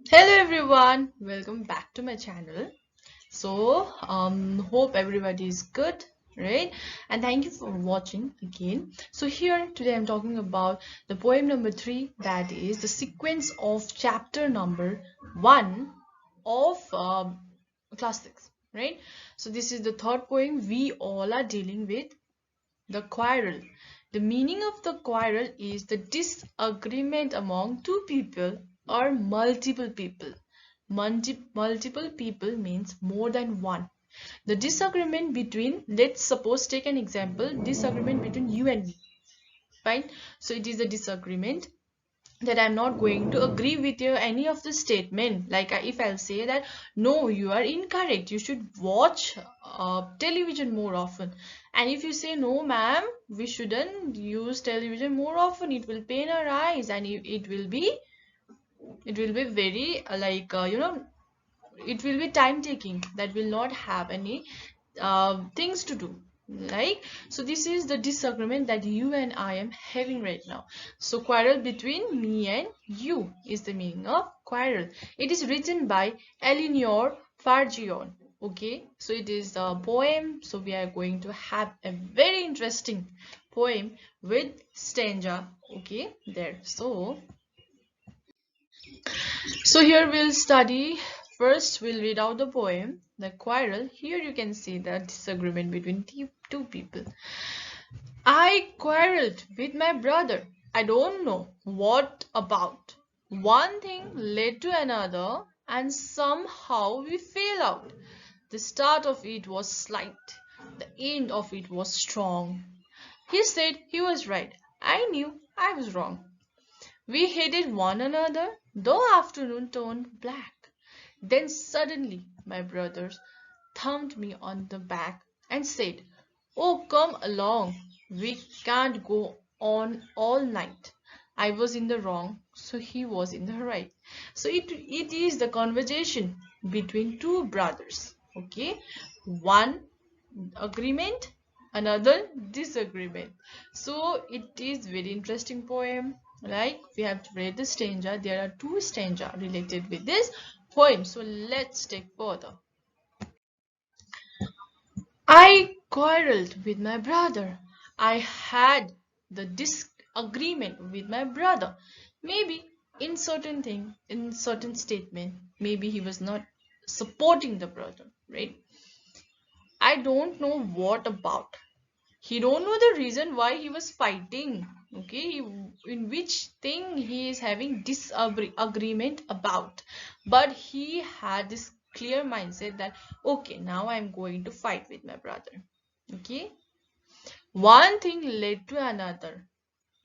Hello everyone, welcome back to my channel. Hope everybody is good, right? And thank you for watching again. So here today I'm talking about the poem number 3, that is the sequence of chapter number 1 of class 6, right? So this is the third poem. We all are dealing with the quarrel. The meaning of the quarrel is the disagreement among two people or multiple people. Multiple people means more than one. The disagreement between, let's suppose, take an example, disagreement between you and me, fine? So it is a disagreement that I'm not going to agree with your any of the statement. Like if I'll say that no, you are incorrect, you should watch television more often, and if you say no ma'am, we shouldn't use television more often, it will pain our eyes, and it will be very it will be time taking, that will not have any things to do, right? So this is the disagreement that you and I am having right now. So quarrel between me and you is the meaning of quarrel. It is written by Eleanor Fargion. Okay, so it is a poem, so we are going to have a very interesting poem with stanza. Okay, there. So here we'll study. First, we'll read out the poem, the quarrel. Here you can see the disagreement between two people. I quarreled with my brother. I don't know what about. One thing led to another, and somehow we fell out. The start of it was slight, the end of it was strong. He said he was right. I knew I was wrong. We hated one another. The afternoon turned black. Then suddenly my brothers thumped me on the back and said, "Oh, come along. We can't go on all night." I was in the wrong, so he was in the right. So it is the conversation between two brothers. Okay, one agreement, another disagreement. So it is very interesting poem. Like we have read the stanza, there are two stanza related with this poem. So let's take further. I quarreled with my brother. I had the disagreement with my brother. Maybe in certain thing, in certain statement, maybe he was not supporting the brother, right? I don't know what about. He don't know the reason why he was fighting. Okay, in which thing he is having disagreement about, but he had this clear mindset that okay, now I'm going to fight with my brother. Okay, one thing led to another.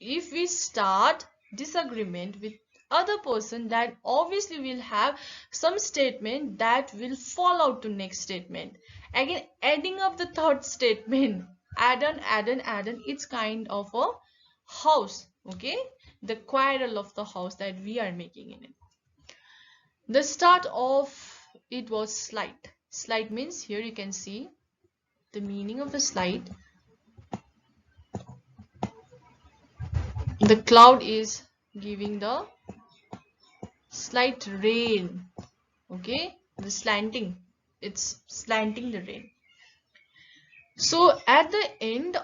If we start disagreement with other person, that obviously will have some statement that will fall out to next statement, again adding up the third statement, add on, it's kind of a house. Okay, the quarrel of the house that we are making in it. The start of it was slight means, here you can see the meaning of the slight. The cloud is giving the slight rain. Okay, the slanting, it's slanting the rain. So at the end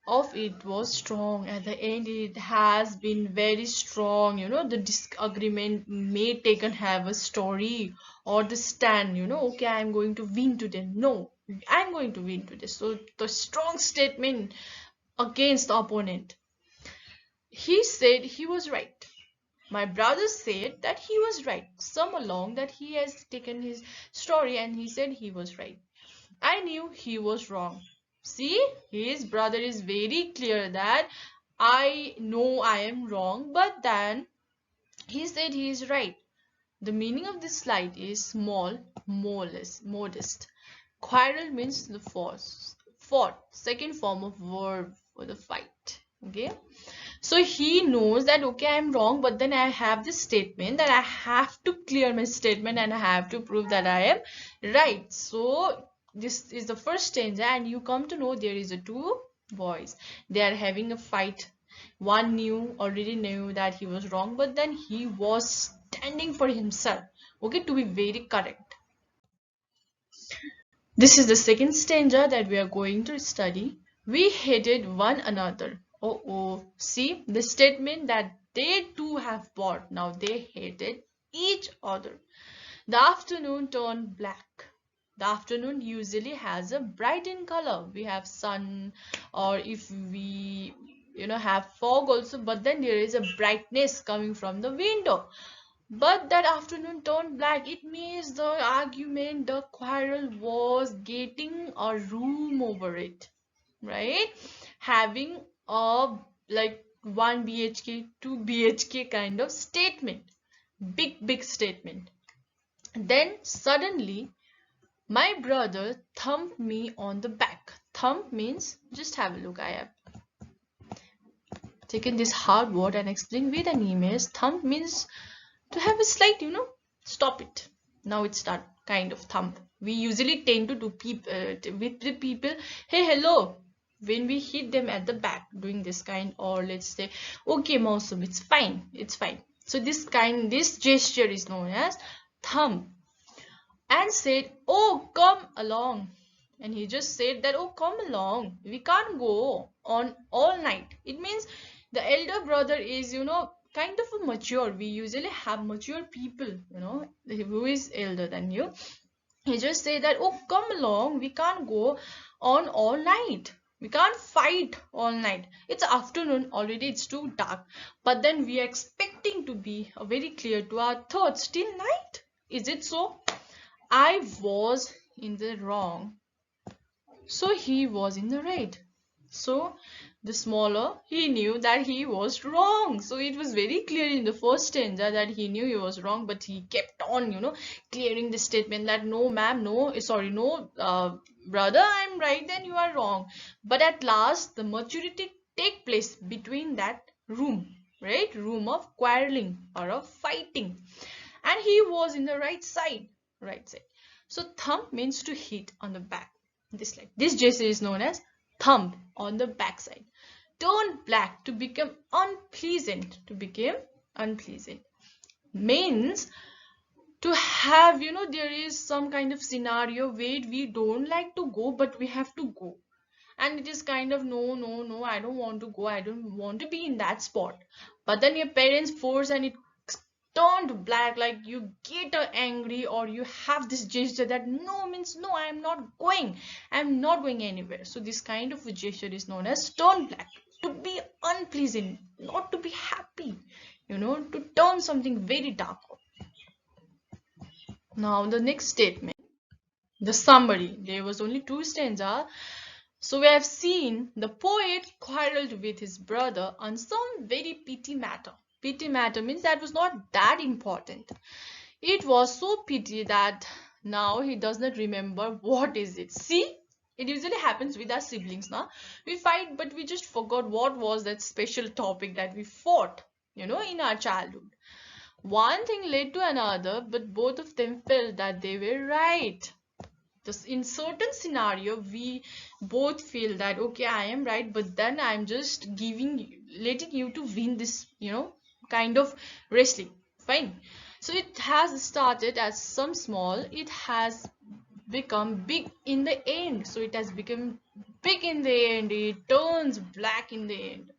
of it was strong, at the end it has been very strong. The disagreement may take and have a story or the stand. Okay, I'm going to win today, no, I'm going to win today. So the strong statement against the opponent. He said he was right. My brother said that he was right. Some along that he has taken his story and he said he was right. I knew he was wrong. See, his brother is very clear that I know I am wrong, but then he said he is right. The meaning of this slide is small, modest. Quarrel means the fought, second form of verb for the fight. Okay, so he knows that okay, I'm wrong, but then I have this statement that I have to clear my statement and I have to prove that I am right. So this is the first stanza, and you come to know there is a two boys, they are having a fight. One already knew that he was wrong, but then he was standing for himself. Okay, to be very correct. This is the second stanza that we are going to study. We hated one another. Oh, see the statement that they too have bought. Now they hated each other. The afternoon turned black. The afternoon usually has a bright in color. We have sun, or if we have fog also, but then there is a brightness coming from the window. But that afternoon turned black. It means the argument, the quarrel was getting a room over it, right? Having a like 1 BHK, 2 BHK kind of statement. Big statement. Then suddenly my brother thumped me on the back. Thump means, just have a look. I have taken this hard word and explained with an image. Thump means to have a slight, stop it. Now it's done, kind of thump. We usually tend to do with the people, hey, hello, when we hit them at the back, doing this kind, or let's say, okay, Mausum, it's fine, it's fine. So this gesture is known as thump. And said, oh, come along. And he just said that, oh, come along. We can't go on all night. It means the elder brother is, kind of a mature. We usually have mature people, who is elder than you. He just said that, oh, come along. We can't go on all night. We can't fight all night. It's afternoon already. It's too dark. But then we are expecting to be very clear to our thoughts till night. Is it so? I was in the wrong, so he was in the right. So the smaller, he knew that he was wrong. So it was very clear in the first stanza that he knew he was wrong, but he kept on, clearing the statement that no, ma'am, no, sorry, no, brother, I'm right, then you are wrong. But at last, the maturity take place between that room, right? Room of quarreling or of fighting. And he was in the right side. So thump means to hit on the back. This gesture is known as thump on the backside. Turn black, to become unpleasant. To become unpleasant means to have, there is some kind of scenario where we don't like to go, but we have to go. And it is kind of, no, I don't want to go. I don't want to be in that spot. But then your parents force and it turned black, like you get angry, or you have this gesture that no means no, I'm not going anywhere. So this kind of a gesture is known as turn black, to be unpleasant, not to be happy, to turn something very dark. Now the next statement, the summary. There was only 2 stanzas. So we have seen the poet quarreled with his brother on some very petty matter. Petty matter means that was not that important. It was so petty that now he does not remember what is it. See, it usually happens with our siblings. Now we fight, but we just forgot what was that special topic that we fought, in our childhood. One thing led to another, but both of them felt that they were right. Just in certain scenario, we both feel that okay, I am right, but then I'm just letting you to win this, kind of wrestling. Fine. So it has started as some small, it has become big in the end. So it has become big in the end, it turns black in the end.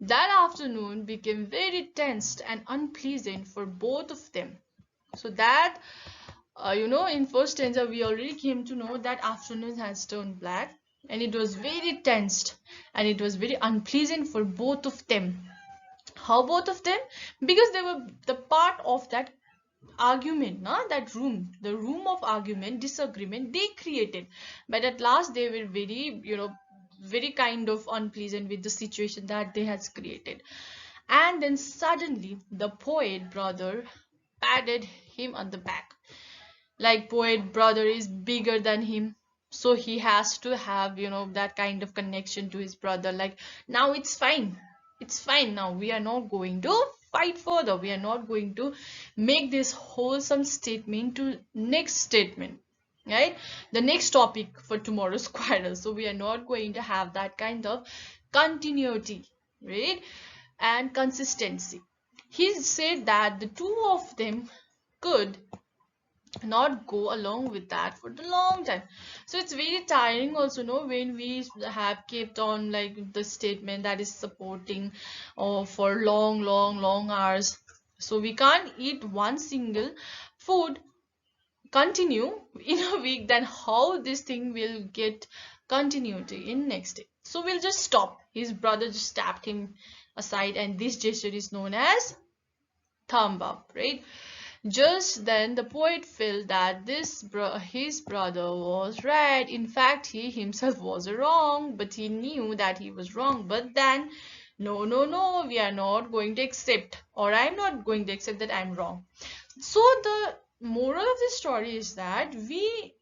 That afternoon became very tensed and unpleasant for both of them. So that in first stanza we already came to know that afternoon has turned black, and it was very tensed and it was very unpleasant for both of them. How both of them? Because they were the part of that argument, that room, the room of argument, disagreement they created. But at last they were very, very kind of unpleasant with the situation that they has created. And then suddenly the poet brother patted him on the back. Like poet brother is bigger than him, so he has to have that kind of connection to his brother, like now it's fine now, we are not going to fight further, we are not going to make this wholesome statement to next statement, right? The next topic for tomorrow's quarrel. So we are not going to have that kind of continuity, right, and consistency. He said that the two of them could not go along with that for the long time. So it's very tiring also, no, when we have kept on like the statement that is supporting or for long hours. So we can't eat one single food continue in a week, then how this thing will get continuity in next day. So we'll just stop. His brother just tapped him aside, and this gesture is known as thumb up, right? Just then the poet felt that his brother was right. In fact, he himself was wrong, but he knew that he was wrong. But then, no, we are not going to accept, or I'm not going to accept that I'm wrong. So the moral of this story is that we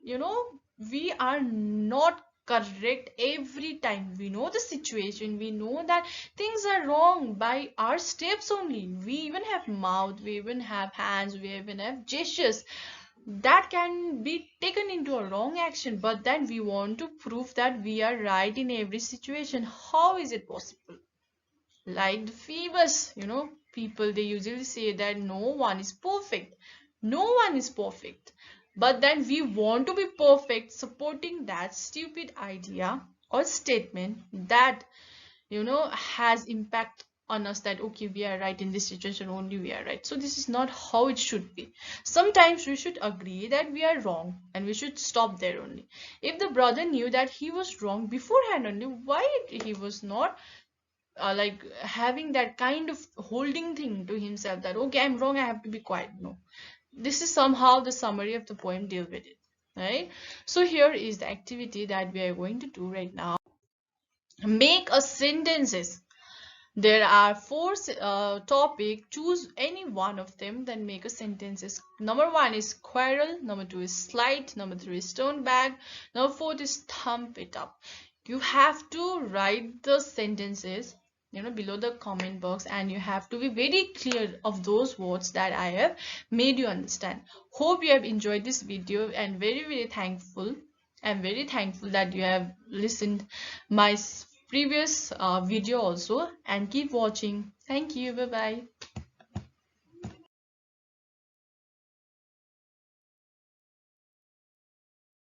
are not correct every time. We know the situation, we know that things are wrong by our steps only. We even have mouth, we even have hands, we even have gestures that can be taken into a wrong action, but then we want to prove that we are right in every situation. How is it possible? Like the famous people, they usually say that no one is perfect, no one is perfect, but then we want to be perfect, supporting that stupid idea or statement that has impact on us, that okay, we are right in this situation, only we are right. So this is not how it should be. Sometimes we should agree that we are wrong and we should stop there only. If the brother knew that he was wrong beforehand only, why he was not like having that kind of holding thing to himself, that okay, I'm wrong, I have to be quiet? No, this is somehow the summary of the poem deal with it, right? So here is the activity that we are going to do right now. Make a sentences. There are four topic. Choose any one of them, then make a sentences. Number one is quarrel. Number two is slight. Number three is stone bag. Number four is thump it up. You have to write the sentences below the comment box, and you have to be very clear of those words that I have made you understand. Hope you have enjoyed this video, and very thankful. I'm very thankful that you have listened my previous video also, and keep watching. Thank you. Bye bye.